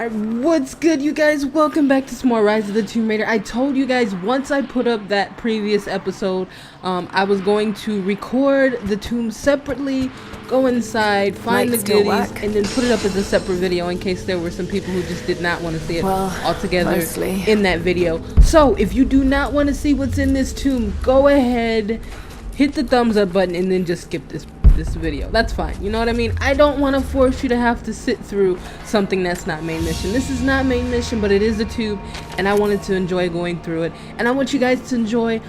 What's good, you guys? Welcome back to some more Rise of the Tomb Raider. I told you guys once I put up that previous episode, I was going to record the tomb separately, go inside, find the goodies, and then put it up as a separate video in case there were some people who just did not want to see it all together in that video. So if you do not want to see what's in this tomb, go ahead, hit the thumbs up button, and then just skip this video. That's fine, you know what I mean? I don't want to force you to have to sit through something that's not main mission. This is not main mission, but it is a tube, and I wanted to enjoy going through it, and I want you guys to enjoy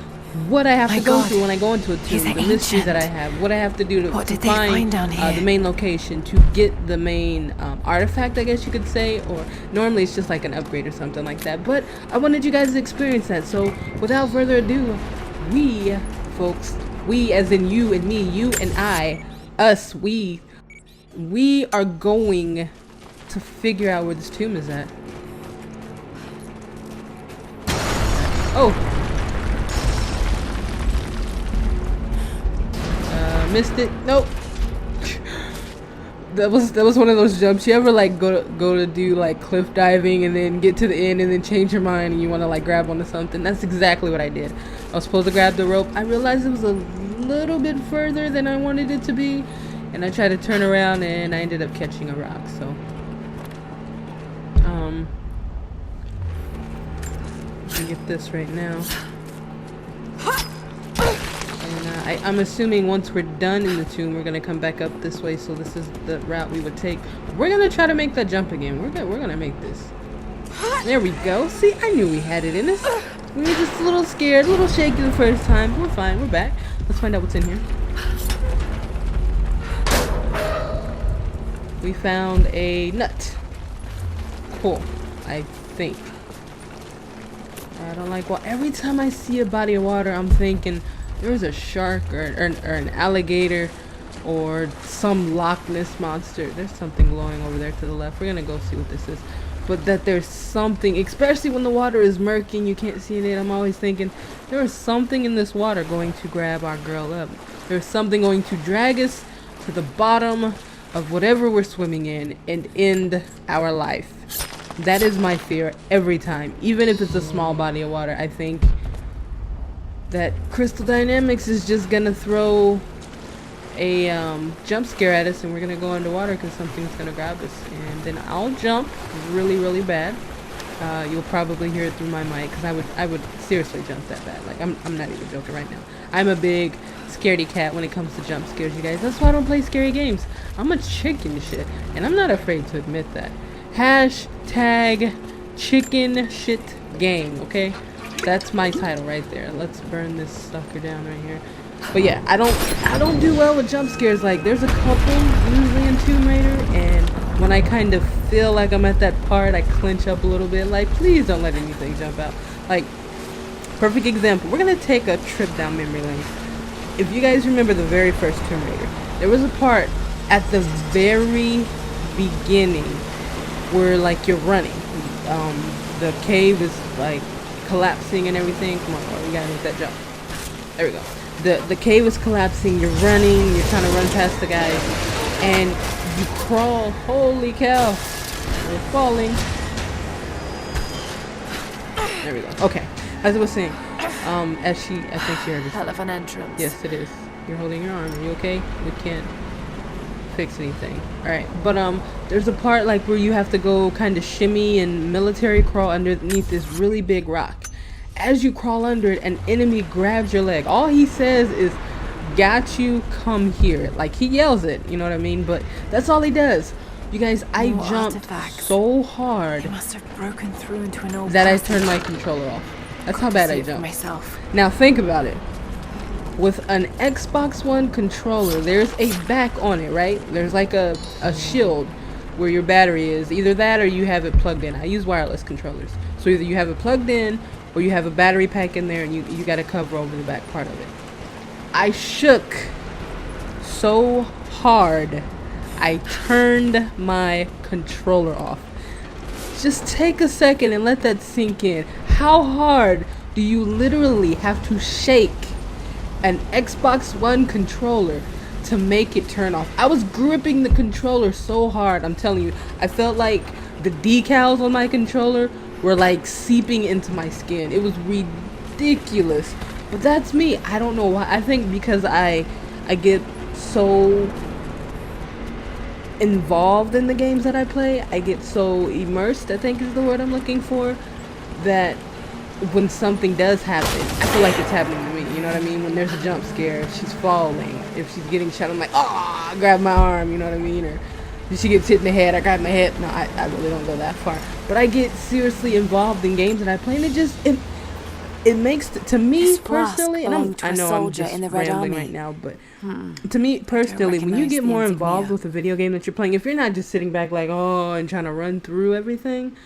what I have to go through when I go into a tomb, the mysteries that I have, what I have to do to find the main location, to get the main artifact, I guess you could say, or normally it's just like an upgrade or something like that, but I wanted you guys to experience that. So without further ado, we folks, we as in you and me, you and I, us, we are going to figure out where this tomb is at. Oh, missed it. Nope. that was one of those jumps. You ever like go to do like cliff diving and then get to the end and then change your mind and you want to like grab onto something? That's exactly what I did. I was supposed to grab the rope. I realized it was a little bit further than I wanted it to be, and I tried to turn around and I ended up catching a rock. So I can get this right now, and I'm assuming once we're done in the tomb we're gonna come back up this way, so this is the route we would take. We're gonna try to make that jump again. We're gonna make this. There we go. See, I knew we had it in us. We were just a little scared, a little shaky the first time. We're fine, we're back. Let's find out what's in here. We found a nut. Cool, I think. I don't like water. Every time I see a body of water, I'm thinking there's a shark or an alligator or some Loch Ness monster. There's something glowing over there to the left. We're gonna go see what this is. But that there's something, especially when the water is murky and you can't see it, I'm always thinking there is something in this water going to grab our girl up. There's something going to drag us to the bottom of whatever we're swimming in and end our life. That is my fear every time. Even if it's a small body of water, I think that Crystal Dynamics is just gonna throw a jump scare at us and we're gonna go underwater because something's gonna grab us, and then I'll jump really bad. You'll probably hear it through my mic because I would seriously jump that bad. Like I'm not even joking right now. I'm a big scaredy cat when it comes to jump scares, you guys. That's why I don't play scary games. I'm a chicken shit, and I'm not afraid to admit that. Hashtag chicken shit game, okay? That's my title right there. Let's burn this sucker down right here. But yeah, I don't do well with jump scares. Like there's a couple usually in Tomb Raider, and when I kind of feel like I'm at that part, I clench up a little bit. Like, please don't let anything jump out. Like, perfect example. We're gonna take a trip down memory lane. If you guys remember the very first Tomb Raider, there was a part at the very beginning where like you're running. The cave is like collapsing and everything. Come on, we gotta make that jump. There we go. The cave is collapsing, you're running, you're trying to run past the guys, and you crawl. Holy cow, we're falling. There we go. Okay, as I was saying, I think she heard us. Hell of an entrance. Yes, it is. You're holding your arm. Are you okay? We can't fix anything. Alright, but there's a part like where you have to go kind of shimmy and military crawl underneath this really big rock. As you crawl under it, an enemy grabs your leg. All he says is, "Got you, come here." Like, he yells it, you know what I mean? But that's all he does. You guys, I jumped so hard they must have broken through into an old that I turned my controller off. That's how bad I jumped. Myself. Now think about it. With an Xbox One controller, there's a back on it, right? There's like a shield where your battery is. Either that or you have it plugged in. I use wireless controllers. So either you have it plugged in or you have a battery pack in there and you got to cover over the back part of it. I shook so hard I turned my controller off. Just take a second and let that sink in. How hard do you literally have to shake an Xbox One controller to make it turn off? I was gripping the controller so hard, I'm telling you. I felt like the decals on my controller were like seeping into my skin. It was ridiculous. But that's me. I don't know why. I think because I get so involved in the games that I play. I get so immersed, I think is the word I'm looking for, that when something does happen, I feel like it's happening to me. You know what I mean? When there's a jump scare, if she's falling, if she's getting shot, I'm like, oh, I grab my arm, you know what I mean? Or if she gets hit in the head, I grab my head. No, I really don't go that far. But I get seriously involved in games that I play, and it makes, to me personally, and I know I'm just rambling right now, but to me personally, when you get more involved with a video game that you're playing, if you're not just sitting back like, oh, and trying to run through everything,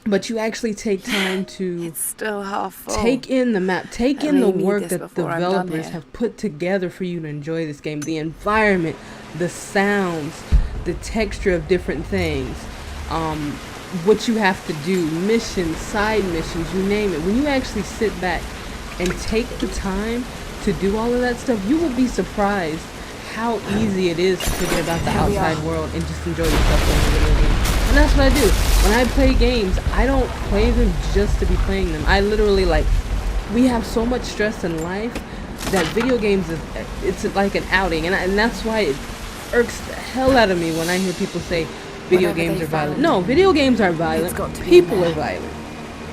but you actually take time to It's still half full. take in the map, take in the work that developers have put together for you to enjoy this game, the environment, the sounds, the texture of different things, what you have to do, missions, side missions, you name it. When you actually sit back and take the time to do all of that stuff, you will be surprised how easy it is to forget about the outside world and just enjoy yourself playing a video game. And that's what I do. When I play games, I don't play them just to be playing them. I literally, like, we have so much stress in life that video games it's like an outing, and that's why it irks the hell out of me when I hear people say video games are violent. No, video games are violent. People are violent.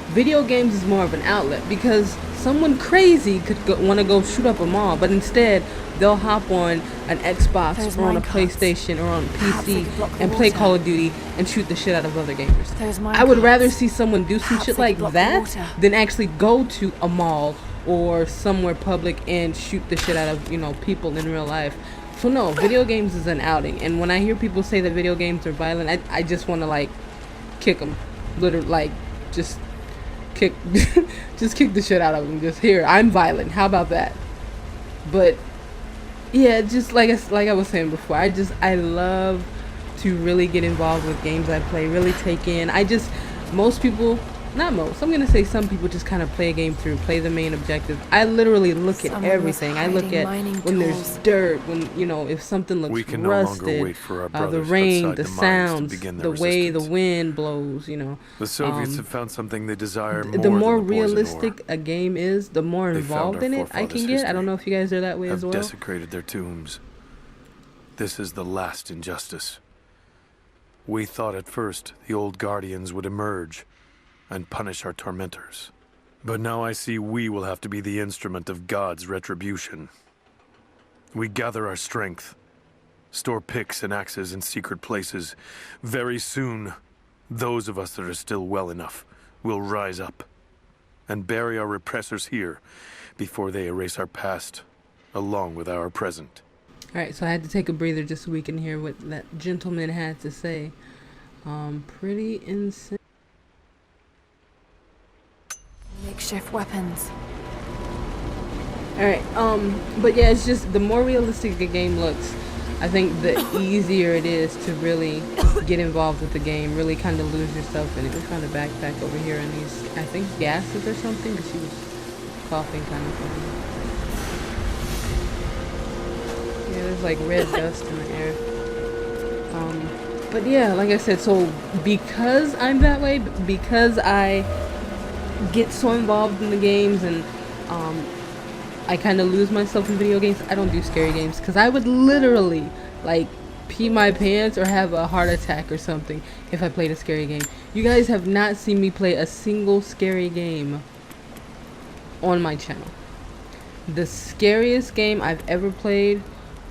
Video games is more of an outlet because someone crazy could want to go shoot up a mall, but instead they'll hop on an Xbox or on a PlayStation or on a PC and play Call of Duty and shoot the shit out of other gamers. I would rather see someone do some shit like that than actually go to a mall or somewhere public and shoot the shit out of, you know, people in real life. So no, video games is an outing, and when I hear people say that video games are violent, I just want to like kick them, literally, like just kick the shit out of them. Just here, I'm violent. How about that? But yeah, just like I was saying before, I love to really get involved with games I play, really take in. Most people, not most, I'm gonna say some people just kind of play a game through, play the main objective. I literally look at everything. I look at when there's dirt, when, you know, if something looks rusted, the rain, the sounds, the way the wind blows, you know. The Soviets have found something they desire more. The more realistic a game is, the more involved in it I can get. I don't know if you guys are that way as well. Desecrated their tombs. This is the last injustice. We thought at first the old guardians would emerge and punish our tormentors. But now I see we will have to be the instrument of God's retribution. We gather our strength, store picks and axes in secret places. Very soon, those of us that are still well enough will rise up and bury our repressors here before they erase our past along with our present. Alright, so I had to take a breather just so we can hear what that gentleman had to say. Pretty insane. Makeshift weapons. Alright, but yeah, it's just the more realistic a game looks, I think the easier it is to really get involved with the game, really kind of lose yourself in it. We found a backpack over here and these, I think, gases or something, because she was coughing kind of funny. Yeah, there's like red dust in the air. But yeah, like I said, so because I'm that way, because I get so involved in the games and I kind of lose myself in video games, I don't do scary games, because I would literally like pee my pants or have a heart attack or something if I played a scary game. You guys have not seen me play a single scary game on my channel. The scariest game I've ever played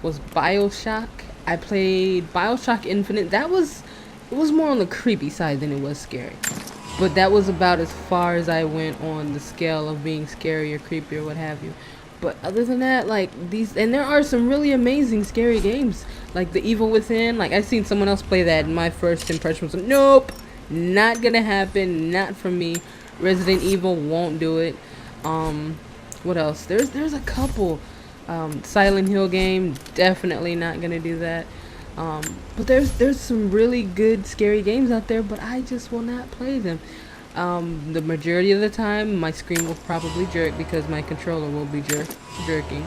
was BioShock. I played BioShock Infinite. It was more on the creepy side than it was scary. But that was about as far as I went on the scale of being scary or creepy or what have you. But other than that, like these, and there are some really amazing scary games, like The Evil Within. Like I've seen someone else play that, and my first impression was, nope, not gonna happen, not for me. Resident Evil won't do it. What else? There's a couple. Silent Hill game, definitely not gonna do that. But there's some really good scary games out there, but I just will not play them. The majority of the time my screen will probably jerk because my controller will be jerking.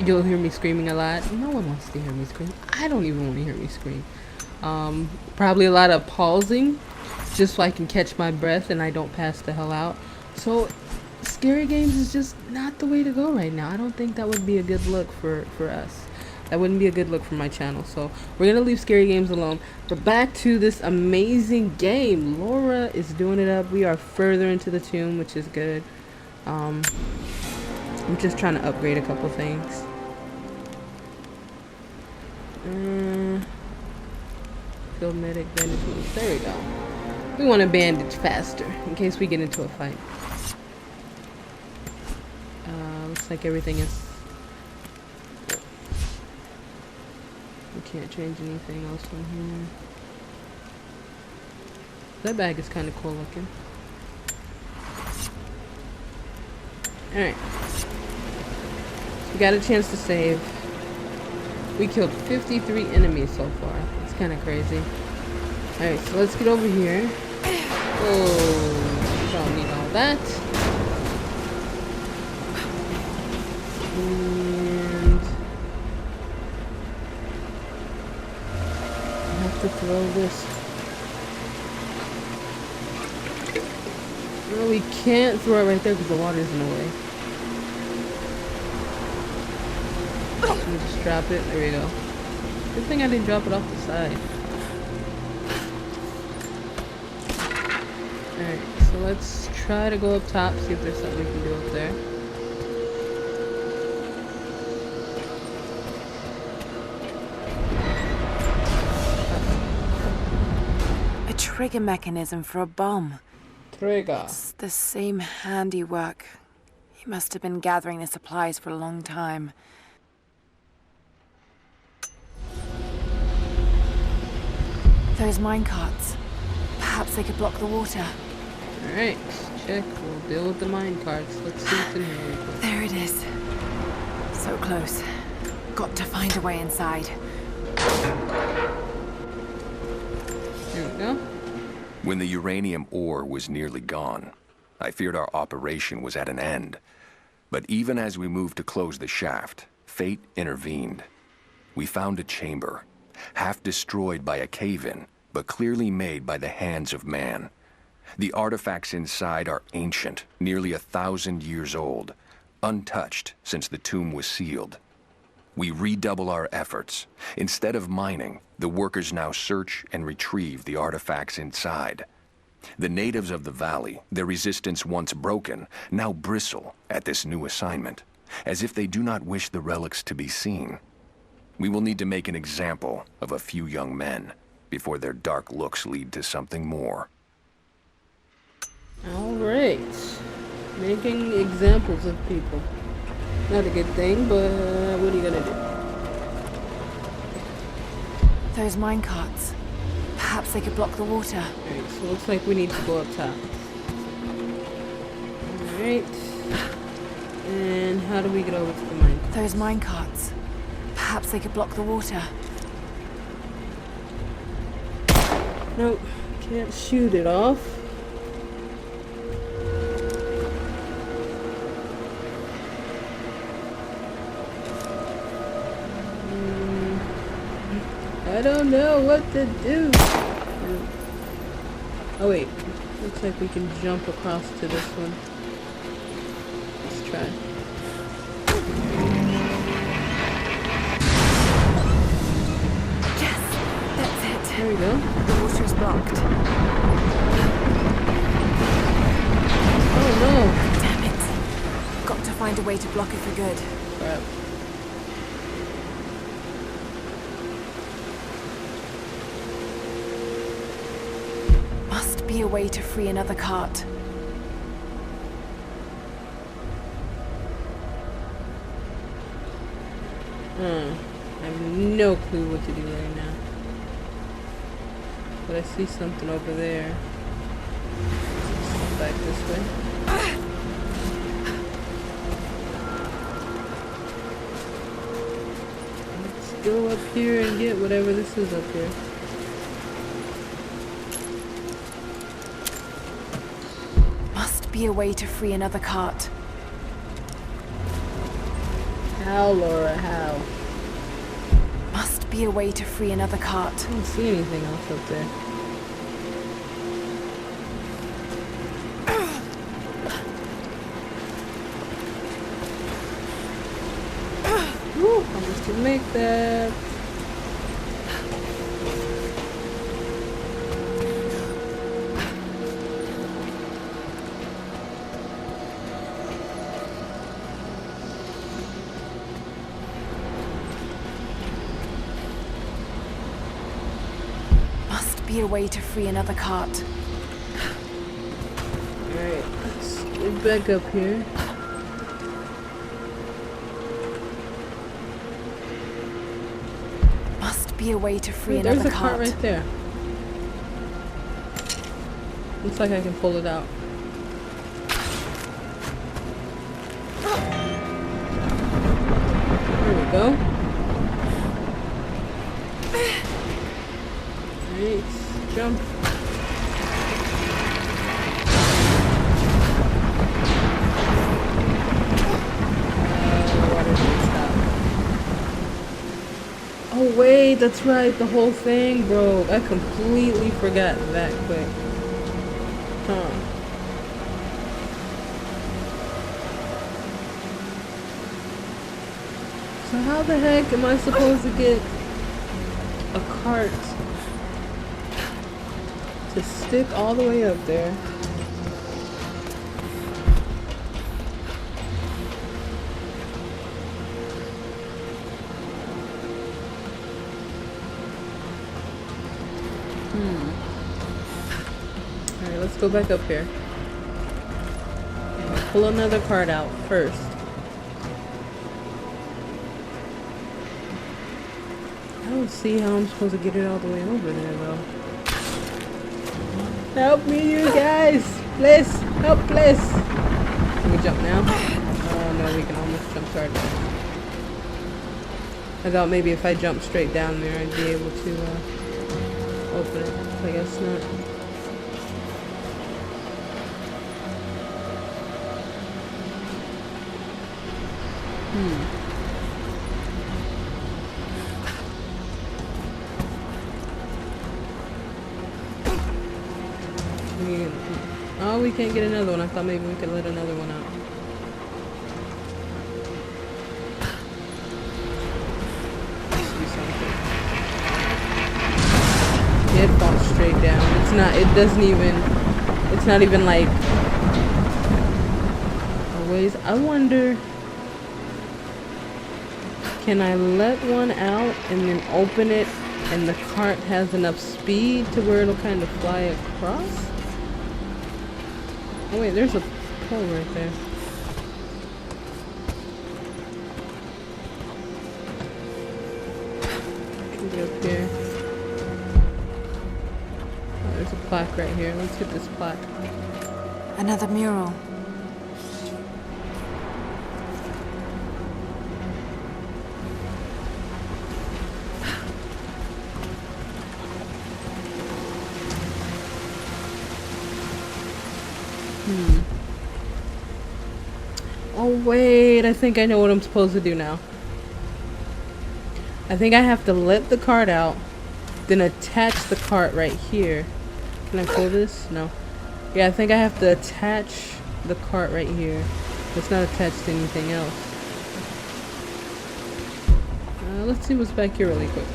You'll hear me screaming a lot. No one wants to hear me scream. I don't even want to hear me scream. Probably a lot of pausing, just so I can catch my breath and I don't pass the hell out. So scary games is just not the way to go right now. I don't think that would be a good look for us. That wouldn't be a good look for my channel. So we're gonna leave scary games alone. But back to this amazing game. Laura is doing it up. We are further into the tomb, which is good. I'm just trying to upgrade a couple things. Field medic, bandage wounds. There we go. We want to bandage faster in case we get into a fight. Looks like everything is. We can't change anything else from here. That bag is kind of cool looking. Alright. We got a chance to save. We killed 53 enemies so far. It's kind of crazy. Alright, so let's get over here. Oh, we don't need all that. And I have to throw this. No, we can't throw it right there because the water's in the way. Let me just drop it. There we go. Good thing I didn't drop it off the side. Alright, so let's try to go up top, see if there's something we can do up there. A trigger mechanism for a bomb. Trigger. It's the same handiwork. He must have been gathering the supplies for a long time. Those minecarts. Perhaps they could block the water. Alright, check. We'll deal with the minecarts. Let's see what's in here real quick. There it is. So close. Got to find a way inside. There we go. When the uranium ore was nearly gone, I feared our operation was at an end. But even as we moved to close the shaft, fate intervened. We found a chamber, half destroyed by a cave-in, but clearly made by the hands of man. The artifacts inside are ancient, nearly 1,000 years old, untouched since the tomb was sealed. We redouble our efforts. Instead of mining, the workers now search and retrieve the artifacts inside. The natives of the valley, their resistance once broken, now bristle at this new assignment, as if they do not wish the relics to be seen. We will need to make an example of a few young men before their dark looks lead to something more. Alright. Making examples of people. Not a good thing, but what are you gonna do? Those minecarts. Perhaps they could block the water. Alright, so looks like we need to go up top. Alright. And how do we get over to the minecart? Those minecarts. Perhaps they could block the water. Nope. Can't shoot it off. I don't know what to do. Oh wait, looks like we can jump across to this one. Let's try. Yes, that's it. There we go. The water is blocked. Oh no! Damn it. Got to find a way to block it for good. Crap. Must be a way to free another cart. I have no clue what to do right now. But I see something over there. Let's back this way. Let's go up here and get whatever this is up here. Must be a way to free another cart. How, Laura, how? Must be a way to free another cart. I don't see anything else up there. Woo, almost didn't make that. Be a way to free another cart. Alright, let's get back up here. Must be a way to free There's another a cart cart. right there. Looks like I can pull it out. There we go. Alright, jump. Water didn't stop. Oh wait, that's right, the whole thing broke. I completely forgot that quick. Huh. So how the heck am I supposed to get a cart to stick all the way up there? Alright, let's go back up here. And pull another card out first. I don't see how I'm supposed to get it all the way over there though. Help me, you guys! Please! Help, please! Can we jump now? Oh no, we can almost jump right now. I thought maybe if I jump straight down there I'd be able to open it. I guess not. Oh, we can't get another one. I thought maybe we could let another one out. Let's do something. It falls straight down. It's not, it doesn't even, it's not even like always. I wonder, can I let one out and then open it and the cart has enough speed to where it'll kind of fly across? Oh wait, there's a pole right there. Can get up here. Oh, there's a plaque right here. Let's hit this plaque. Another mural. Oh wait, I think I know what I'm supposed to do now. I think I have to let the cart out, then attach the cart right here. Can I pull this? No. Yeah, I think I have to attach the cart right here. It's not attached to anything else. Let's see what's back here really quick.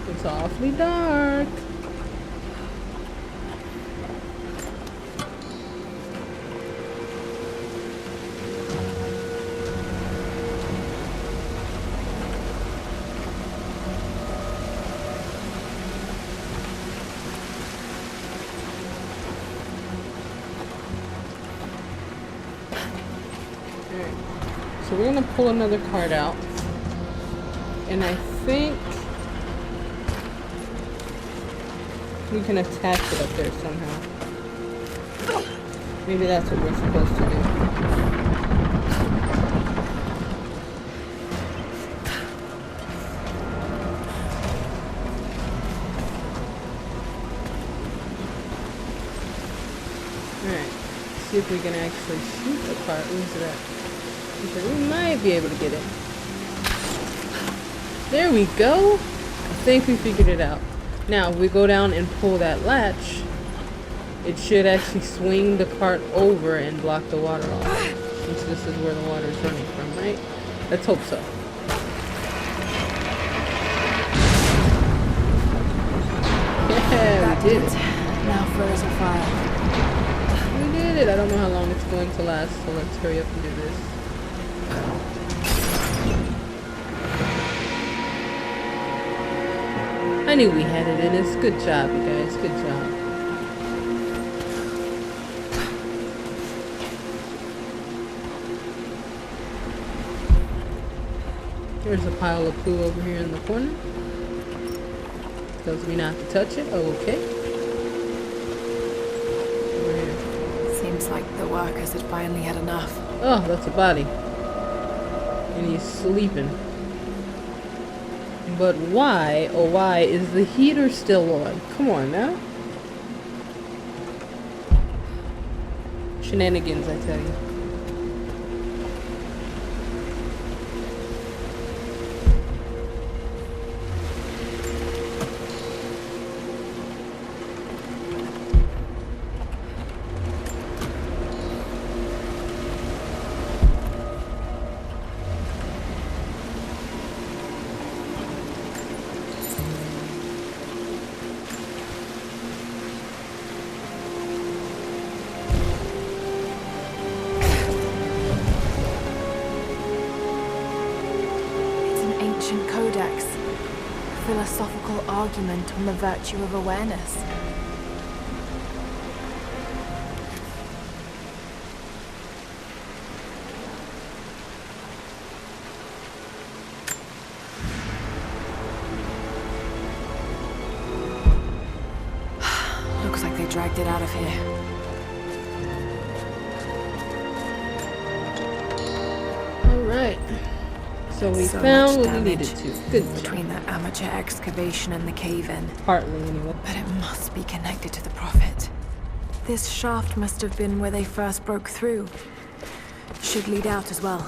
It's awfully dark. So we're gonna pull another card out, and I think we can attach it up there somehow. Maybe that's what we're supposed to do. Alright, see if we can actually shoot the cart. Where's it at? Okay, we might be able to get it. There we go. I think we figured it out. Now, if we go down and pull that latch, it should actually swing the cart over and block the water off. Since this is where the water is running from, right? Let's hope so. Yeah, we did it. Now froze a fire. We did it. I don't know how long it's going to last, so let's hurry up and do this. I knew we had it in us. Good job, you guys. Good job. There's a pile of poo over here in the corner. Tells me not to touch it. Oh, okay. Over here. Seems like the workers had finally had enough. Oh, that's a body. And he's sleeping. But why, oh why, is the heater still on? Come on now. Shenanigans, I tell you. Codex, a philosophical argument on the virtue of awareness. Looks like they dragged it out of here. All right. So we found what we needed to. Good job. Between the amateur excavation and the cave-in. Partly, anyway. But it must be connected to the Prophet. This shaft must have been where they first broke through. Should lead out as well.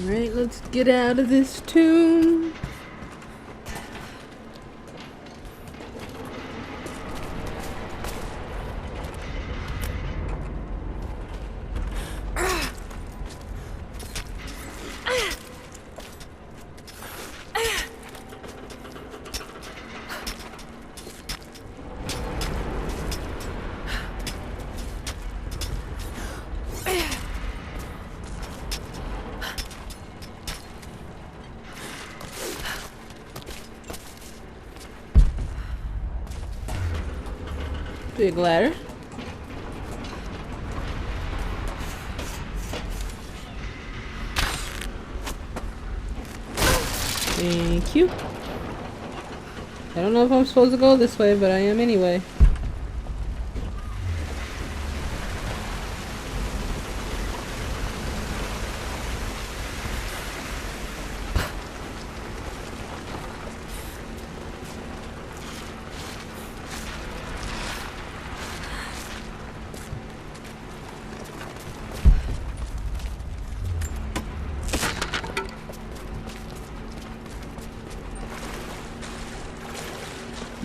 Alright, let's get out of this tomb. Big ladder. Thank you. I don't know if I'm supposed to go this way, but I am anyway.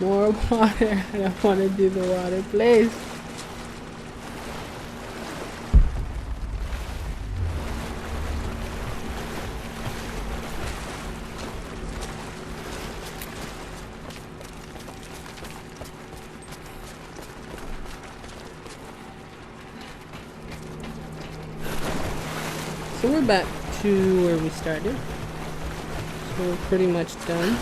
More water. I want to do the water place. So we're back to where we started. So we're pretty much done.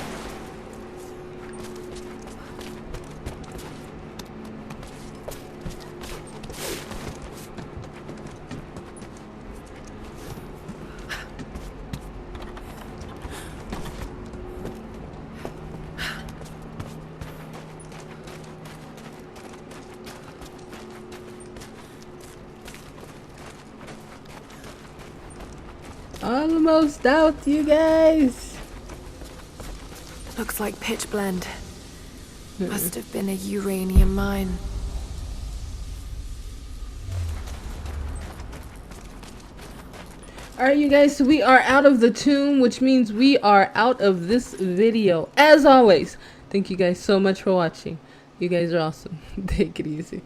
Almost out, you guys. Looks like pitch blende. Must have been a uranium mine. Alright, you guys, so we are out of the tomb, which means we are out of this video. As always, thank you guys so much for watching. You guys are awesome. Take it easy.